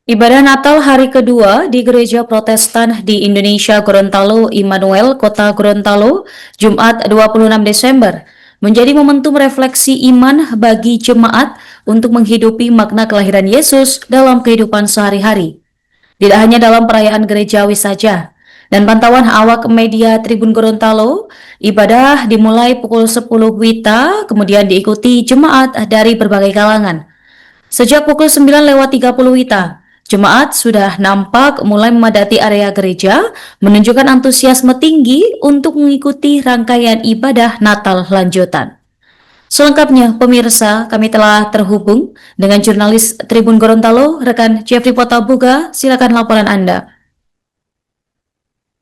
Ibadah Natal hari kedua di Gereja Protestan di Indonesia Gorontalo Immanuel, Kota Gorontalo, Jumat 26 Desember, menjadi momentum refleksi iman bagi jemaat untuk menghidupi makna kelahiran Yesus dalam kehidupan sehari-hari. Tidak hanya dalam perayaan gerejawi saja. Dan pantauan awak media Tribun Gorontalo, ibadah dimulai pukul 10 WITA, kemudian diikuti jemaat dari berbagai kalangan. Sejak pukul 9:30 WITA, jemaat sudah nampak mulai memadati area gereja, menunjukkan antusiasme tinggi untuk mengikuti rangkaian ibadah Natal lanjutan. Selengkapnya, pemirsa, kami telah terhubung dengan jurnalis Tribun Gorontalo, rekan Jeffrey Potabuga. Silakan laporan Anda.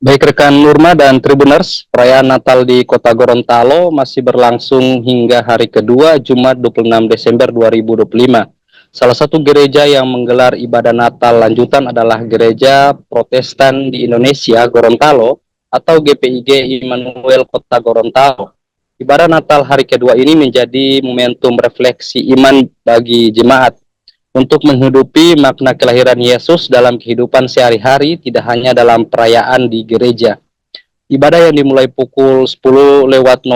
Baik rekan Nurma dan Tribuners, perayaan Natal di Kota Gorontalo masih berlangsung hingga hari kedua Jumat 26 Desember 2025. Salah satu gereja yang menggelar ibadah Natal lanjutan adalah Gereja Protestan di Indonesia Gorontalo atau GPIG Immanuel Kota Gorontalo. Ibadah Natal hari kedua ini menjadi momentum refleksi iman bagi jemaat untuk menghidupi makna kelahiran Yesus dalam kehidupan sehari-hari, tidak hanya dalam perayaan di gereja. Ibadah yang dimulai pukul 10:00 waktu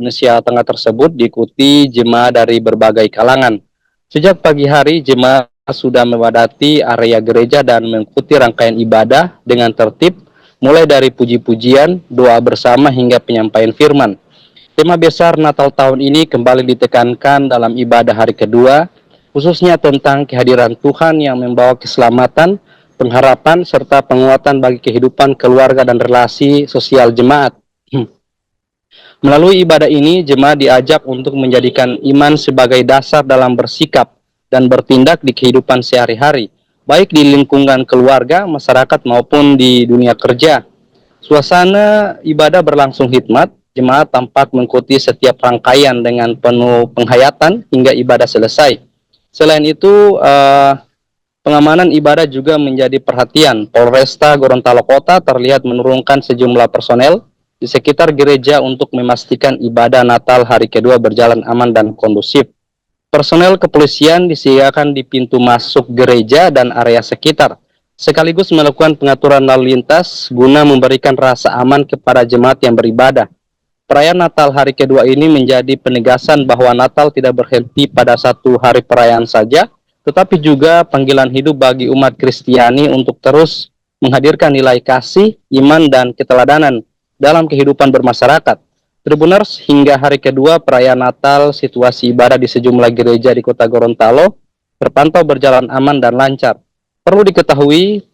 Indonesia Tengah tersebut diikuti jemaat dari berbagai kalangan. Sejak pagi hari, jemaat sudah memadati area gereja dan mengikuti rangkaian ibadah dengan tertib, mulai dari puji-pujian, doa bersama hingga penyampaian firman. Tema besar Natal tahun ini kembali ditekankan dalam ibadah hari kedua, khususnya tentang kehadiran Tuhan yang membawa keselamatan, pengharapan, serta penguatan bagi kehidupan keluarga dan relasi sosial jemaat. Melalui ibadah ini, jemaat diajak untuk menjadikan iman sebagai dasar dalam bersikap dan bertindak di kehidupan sehari-hari, baik di lingkungan keluarga, masyarakat, maupun di dunia kerja. Suasana ibadah berlangsung hikmat, jemaat tampak mengikuti setiap rangkaian dengan penuh penghayatan hingga ibadah selesai. Selain itu, pengamanan ibadah juga menjadi perhatian. Polresta Gorontalo Kota terlihat menurunkan sejumlah personel di sekitar gereja untuk memastikan ibadah Natal hari kedua berjalan aman dan kondusif. Personel kepolisian disiagakan di pintu masuk gereja dan area sekitar, sekaligus melakukan pengaturan lalu lintas guna memberikan rasa aman kepada jemaat yang beribadah. Perayaan Natal hari kedua ini menjadi penegasan bahwa Natal tidak berhenti pada satu hari perayaan saja, tetapi juga panggilan hidup bagi umat Kristiani untuk terus menghadirkan nilai kasih, iman, dan keteladanan dalam kehidupan bermasyarakat. Tribuners, hingga hari kedua perayaan Natal, situasi ibadah di sejumlah gereja di Kota Gorontalo terpantau berjalan aman dan lancar. Perlu diketahui,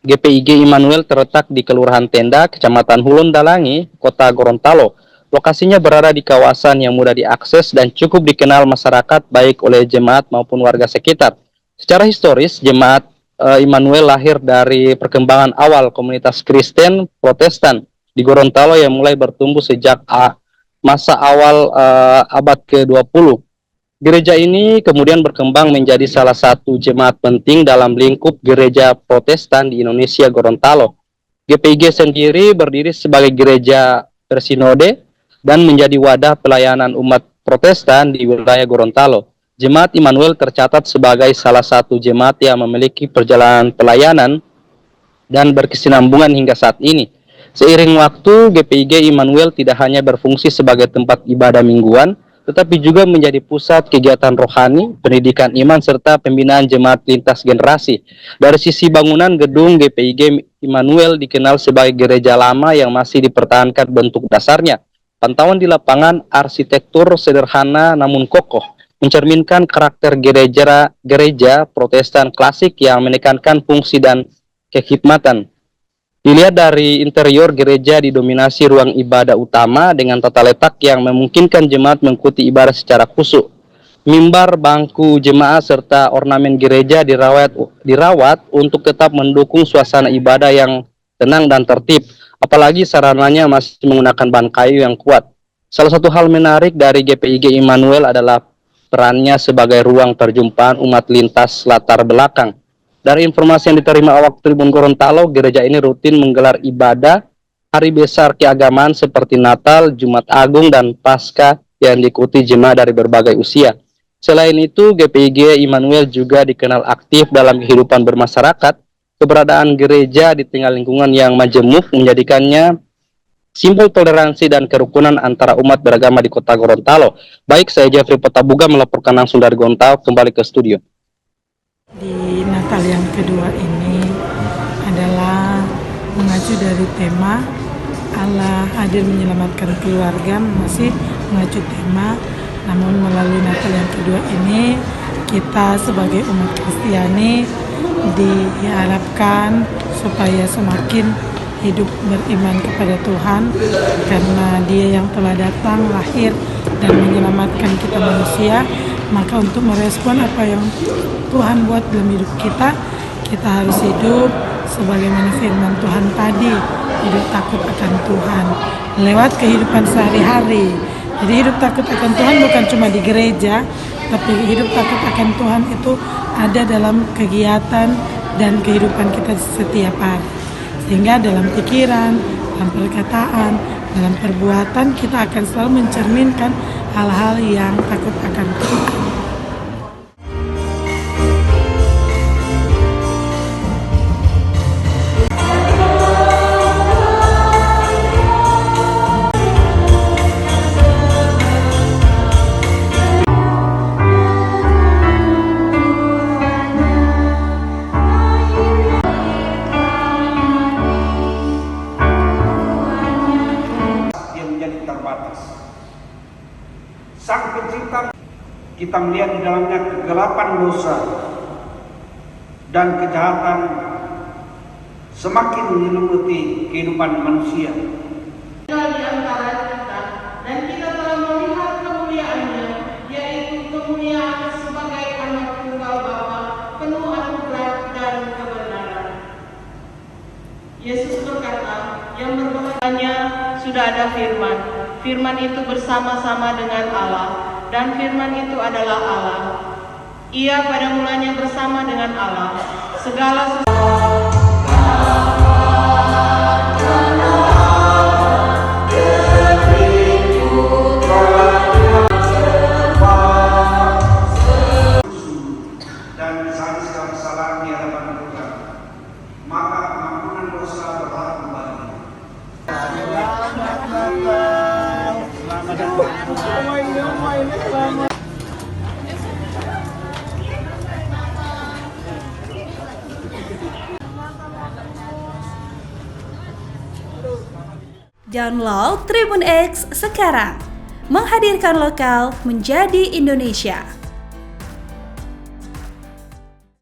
GPIG Immanuel terletak di Kelurahan Tenda, Kecamatan Hulun Dalangi, Kota Gorontalo. Lokasinya berada di kawasan yang mudah diakses dan cukup dikenal masyarakat baik oleh jemaat maupun warga sekitar. Secara historis, jemaat Immanuel lahir dari perkembangan awal komunitas Kristen Protestan di Gorontalo yang mulai bertumbuh sejak masa awal abad ke-20. Gereja ini kemudian berkembang menjadi salah satu jemaat penting dalam lingkup gereja Protestan di Indonesia Gorontalo. GPIG sendiri berdiri sebagai gereja bersinode dan menjadi wadah pelayanan umat Protestan di wilayah Gorontalo. Jemaat Immanuel tercatat sebagai salah satu jemaat yang memiliki perjalanan pelayanan dan berkesinambungan hingga saat ini. Seiring waktu, GPIG Immanuel tidak hanya berfungsi sebagai tempat ibadah mingguan, tetapi juga menjadi pusat kegiatan rohani, pendidikan iman, serta pembinaan jemaat lintas generasi. Dari sisi bangunan, gedung GPIG Immanuel dikenal sebagai gereja lama yang masih dipertahankan bentuk dasarnya. Pantauan di lapangan, arsitektur sederhana namun kokoh, mencerminkan karakter gereja Protestan klasik yang menekankan fungsi dan kekhidmatan. Dilihat dari interior, gereja didominasi ruang ibadah utama dengan tata letak yang memungkinkan jemaat mengikuti ibadah secara khusyuk. Mimbar, bangku jemaat, serta ornamen gereja dirawat untuk tetap mendukung suasana ibadah yang tenang dan tertib, apalagi sarananya masih menggunakan bahan kayu yang kuat. Salah satu hal menarik dari GPIG Immanuel adalah perannya sebagai ruang perjumpaan umat lintas latar belakang. Dari informasi yang diterima awak Tribun Gorontalo, gereja ini rutin menggelar ibadah hari besar keagamaan seperti Natal, Jumat Agung, dan Paskah yang diikuti jemaat dari berbagai usia. Selain itu, GPIG Immanuel juga dikenal aktif dalam kehidupan bermasyarakat. Keberadaan gereja di tengah lingkungan yang majemuk menjadikannya simbol toleransi dan kerukunan antara umat beragama di Kota Gorontalo. Baik, saya Jeffrey Petabuga melaporkan langsung dari Gorontalo, kembali ke studio. Di Natal yang kedua ini adalah mengacu dari tema Allah hadir menyelamatkan keluarga, masih mengacu tema. Namun melalui Natal yang kedua ini kita sebagai umat Kristiani diharapkan supaya semakin hidup beriman kepada Tuhan, karena Dia yang telah datang, lahir dan menyelamatkan kita manusia. Maka untuk merespon apa yang Tuhan buat dalam hidup kita, kita harus hidup sebagaimana firman Tuhan tadi, hidup takut akan Tuhan lewat kehidupan sehari-hari. Jadi hidup takut akan Tuhan bukan cuma di gereja, tapi hidup takut akan Tuhan itu ada dalam kegiatan dan kehidupan kita setiap hari. Sehingga dalam pikiran, dalam perkataan, dalam perbuatan kita akan selalu mencerminkan hal-hal yang takut akan Tuhan. Sang Pencipta, kita melihat di dalamnya kegelapan dosa dan kejahatan semakin menyelimuti kehidupan manusia. Di antara kita, dan kita telah melihat kemuliaannya, yaitu kemuliaan sebagai anak tunggal Bapa, penuh anugerah dan kebenaran. Yesus berkata, yang berbahaya sudah ada firman. Firman itu bersama-sama dengan Allah, dan firman itu adalah Allah. Ia pada mulanya bersama dengan Allah. Segala Dan disahkan segala kesalahan di hadapan Tuhan, maka pengampunan dosa berlaku kembali. Download Tribun X sekarang, menghadirkan lokal menjadi Indonesia.